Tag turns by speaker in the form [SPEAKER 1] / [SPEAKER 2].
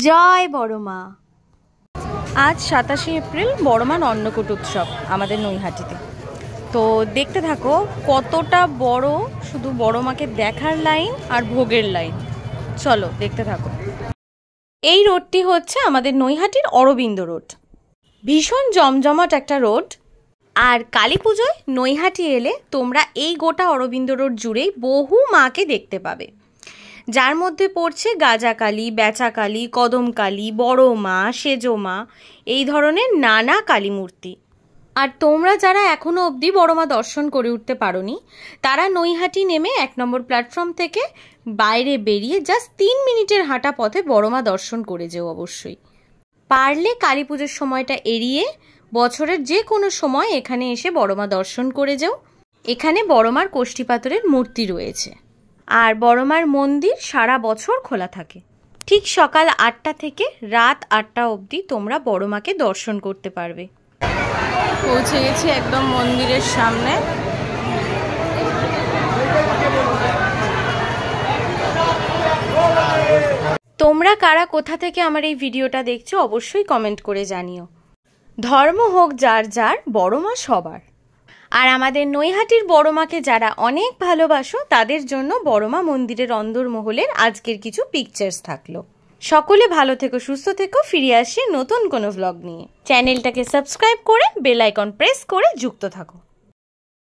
[SPEAKER 1] জয় বড় মা। আজ 27শে এপ্রিল বড় মার অন্নকূট উৎসব আমাদের নৈহাটিতে। তো দেখতে থাকো কতটা বড়, শুধু বড় মাকে দেখার লাইন আর ভোগের লাইন। চলো দেখতে থাকো। এই রোডটি হচ্ছে আমাদের নৈহাটির অরবিন্দ রোড। ভীষণ জমজমাট একটা রোড। আর কালী পুজোয় নৈহাটি এলে তোমরা এই গোটা অরবিন্দ রোড জুড়েই বহু মাকে দেখতে পাবে, যার মধ্যে পড়ছে গাজাকালী, বেচাকালী, কদমকালী, বড় মা, সেজো মা, এই ধরনের নানা কালী মূর্তি। আর তোমরা যারা এখনও অবধি বড় মা দর্শন করে উঠতে পারোনি, তারা নৈহাটি নেমে 1 নম্বর প্ল্যাটফর্ম থেকে বাইরে বেরিয়ে জাস্ট 3 মিনিটের হাঁটা পথে বড় মা দর্শন করে যেও অবশ্যই। পারলে কালী পুজোর সময়টা এড়িয়ে বছরের যে কোনো সময় এখানে এসে বড় মা দর্শন করে যেও। এখানে বড় মার কোষ্ঠী পাথরের মূর্তি রয়েছে। আর বড় মার মন্দির সারা বছর খোলা থাকে। ঠিক সকাল 8টা থেকে রাত 8টা অবধি তোমরা বড় মাকে দর্শন করতে পারবে। পৌঁছে গেছি একদম মন্দিরের সামনে। তোমরা কারা কোথা থেকে আমার এই ভিডিওটা দেখছো অবশ্যই কমেন্ট করে জানিও। ধর্ম হোক যার যার, বড় মা সবার। আর আমাদের নৈহাটির বড় মাকে যারা অনেক ভালোবাসো তাদের জন্য বড় মা মন্দিরের অন্দরমহলের আজকের কিছু পিকচার্স থাকলো। সকলে ভালো থেকো, সুস্থ থেকো। ফিরে আসি নতুন কোনো ভ্লগ নিয়ে। চ্যানেলটাকে সাবস্ক্রাইব করে বেল আইকন প্রেস করে যুক্ত থাকো।